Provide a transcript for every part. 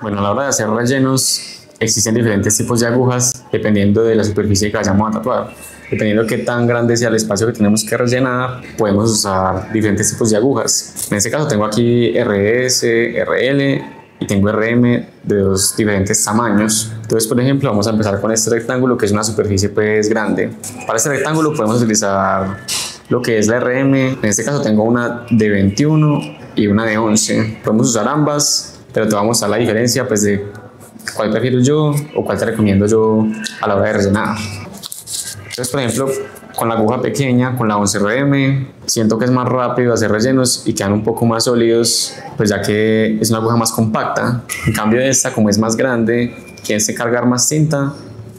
Bueno, a la hora de hacer rellenos existen diferentes tipos de agujas dependiendo de la superficie que vayamos a tatuar. Dependiendo de qué tan grande sea el espacio que tenemos que rellenar, podemos usar diferentes tipos de agujas. En este caso tengo aquí RS, RL y tengo RM de dos diferentes tamaños. Entonces, por ejemplo, vamos a empezar con este rectángulo que es una superficie pues grande. Para este rectángulo podemos utilizar lo que es la RM. En este caso tengo una de 21 y una de 11. Podemos usar ambas, pero te voy a mostrar la diferencia pues de cuál prefiero yo o cuál te recomiendo yo a la hora de rellenar. Entonces, por ejemplo, con la aguja pequeña, con la 11RM, siento que es más rápido hacer rellenos y quedan un poco más sólidos, pues ya que es una aguja más compacta. En cambio esta, como es más grande, tienes que cargar más tinta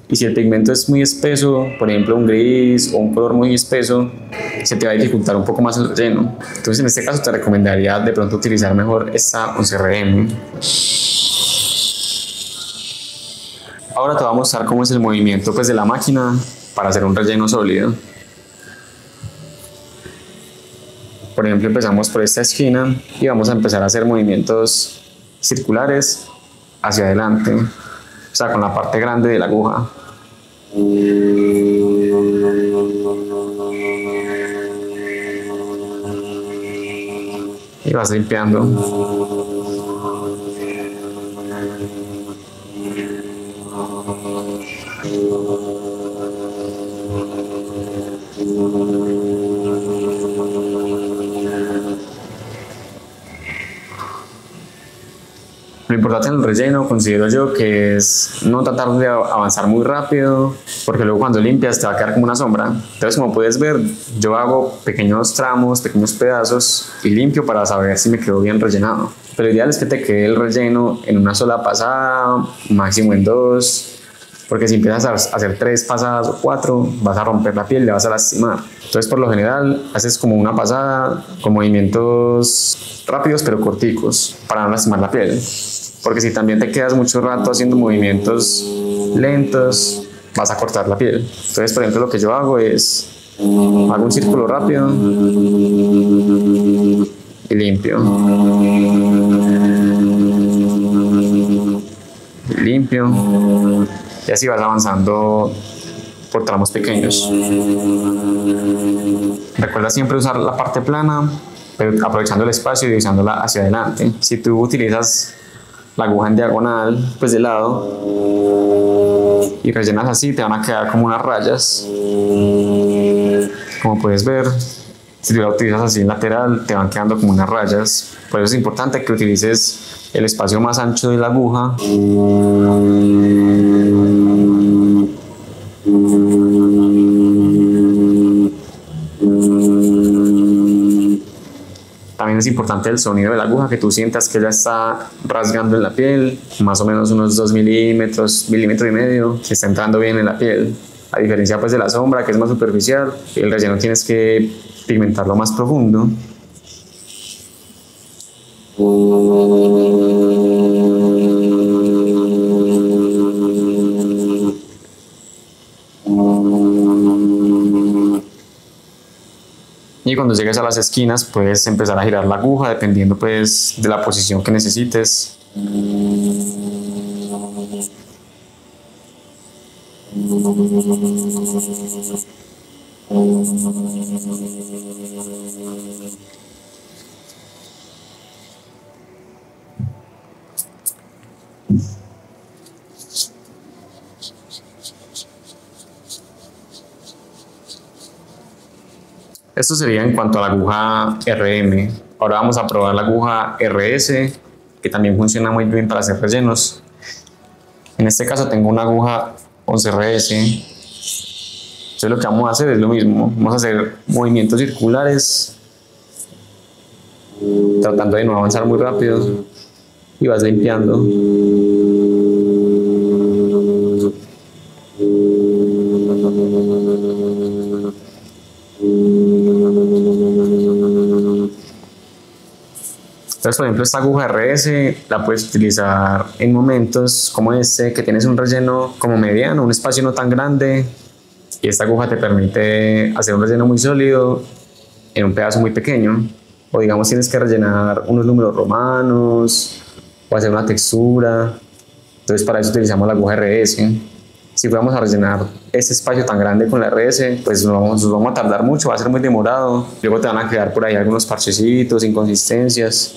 y si el pigmento es muy espeso, por ejemplo un gris o un color muy espeso, se te va a dificultar un poco más el relleno. Entonces en este caso te recomendaría de pronto utilizar mejor esta 11RM. Ahora te voy a mostrar cómo es el movimiento pues de la máquina para hacer un relleno sólido. Por ejemplo, empezamos por esta esquina y vamos a empezar a hacer movimientos circulares hacia adelante, o sea, con la parte grande de la aguja. Y vas limpiando. Lo importante en el relleno considero yo que es no tratar de avanzar muy rápido, porque luego cuando limpias te va a quedar como una sombra. Entonces, como puedes ver, yo hago pequeños tramos, pequeños pedazos y limpio para saber si me quedó bien rellenado. Pero lo ideal es que te quede el relleno en una sola pasada, máximo en dos, porque si empiezas a hacer 3 pasadas o 4 vas a romper la piel, le vas a lastimar. Entonces, por lo general, haces como una pasada con movimientos rápidos pero corticos para no lastimar la piel. Porque si también te quedas mucho rato haciendo movimientos lentos, vas a cortar la piel. Entonces, por ejemplo, lo que yo hago es, hago un círculo rápido y limpio. Y limpio. Y así vas avanzando por tramos pequeños. Recuerda siempre usar la parte plana, pero aprovechando el espacio y usándola hacia adelante. Si tú utilizas la aguja en diagonal, pues de lado, y rellenas así, te van a quedar como unas rayas. Como puedes ver, si tú la utilizas así en lateral, te van quedando como unas rayas. Por eso es importante que utilices el espacio más ancho de la aguja. También es importante el sonido de la aguja, que tú sientas que ella está rasgando en la piel, más o menos unos 2 milímetros, milímetro y medio, que está entrando bien en la piel. A diferencia pues de la sombra, que es más superficial, el relleno tienes que pigmentarlo más profundo. Y cuando llegues a las esquinas puedes empezar a girar la aguja dependiendo pues de la posición que necesites. Esto sería en cuanto a la aguja RM. Ahora vamos a probar la aguja RS, que también funciona muy bien para hacer rellenos. En este caso tengo una aguja 11RS. Entonces lo que vamos a hacer es lo mismo. Vamos a hacer movimientos circulares, tratando de no avanzar muy rápido. Y vas limpiando. Entonces, por ejemplo, esta aguja RS la puedes utilizar en momentos como este, que tienes un relleno como mediano, un espacio no tan grande, y esta aguja te permite hacer un relleno muy sólido en un pedazo muy pequeño. O digamos tienes que rellenar unos números romanos o hacer una textura. Entonces para eso utilizamos la aguja RS. Si fuéramos a rellenar ese espacio tan grande con la RS, pues nos vamos a tardar mucho, va a ser muy demorado. Luego te van a quedar por ahí algunos parchecitos, inconsistencias.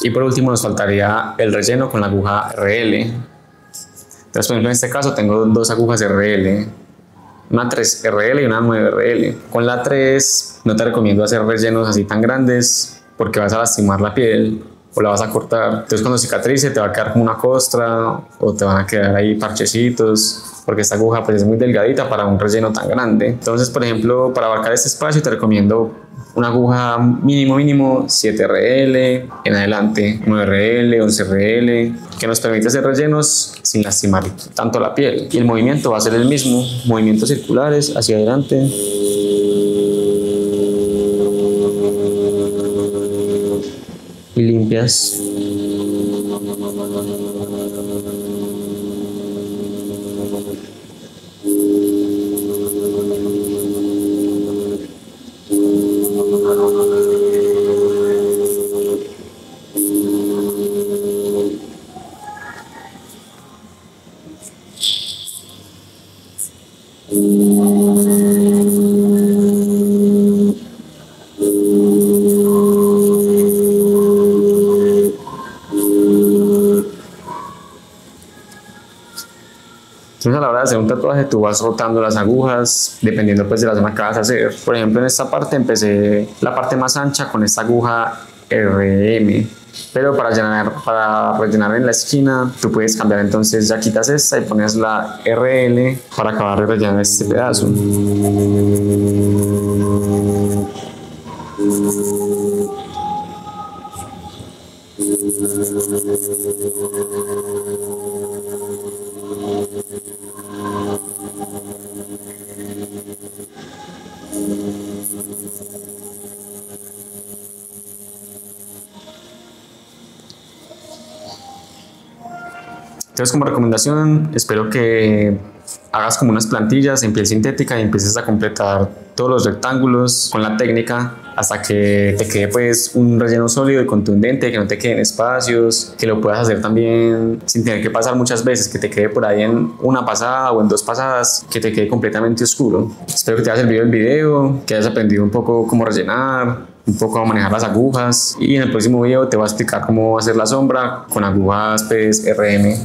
Y por último nos faltaría el relleno con la aguja RL. Entonces, por ejemplo, en este caso tengo dos agujas RL, una 3 RL y una 9 RL. Con la 3 no te recomiendo hacer rellenos así tan grandes porque vas a lastimar la piel o la vas a cortar. Entonces cuando cicatrice te va a quedar como una costra o te van a quedar ahí parchecitos, porque esta aguja pues es muy delgadita para un relleno tan grande. Entonces, por ejemplo, para abarcar este espacio te recomiendo una aguja mínimo 7 RL en adelante, 9 RL, 11 RL, que nos permite hacer rellenos sin lastimar tanto la piel. Y el movimiento va a ser el mismo, movimientos circulares hacia adelante. Y limpias. Entonces a la hora de hacer un tatuaje tú vas rotando las agujas dependiendo pues de la zona que vas a hacer. Por ejemplo, en esta parte empecé la parte más ancha con esta aguja RM, pero para rellenar en la esquina tú puedes cambiar, entonces ya quitas esta y pones la RL para acabar de rellenar este pedazo. Entonces, como recomendación, espero que hagas como unas plantillas en piel sintética y empieces a completar todos los rectángulos con la técnica hasta que te quede pues un relleno sólido y contundente, que no te queden espacios, que lo puedas hacer también sin tener que pasar muchas veces, que te quede por ahí en una pasada o en dos pasadas, que te quede completamente oscuro. Espero que te haya servido el video, que hayas aprendido un poco cómo rellenar, un poco cómo manejar las agujas, y en el próximo video te voy a explicar cómo hacer la sombra con agujas pues RM.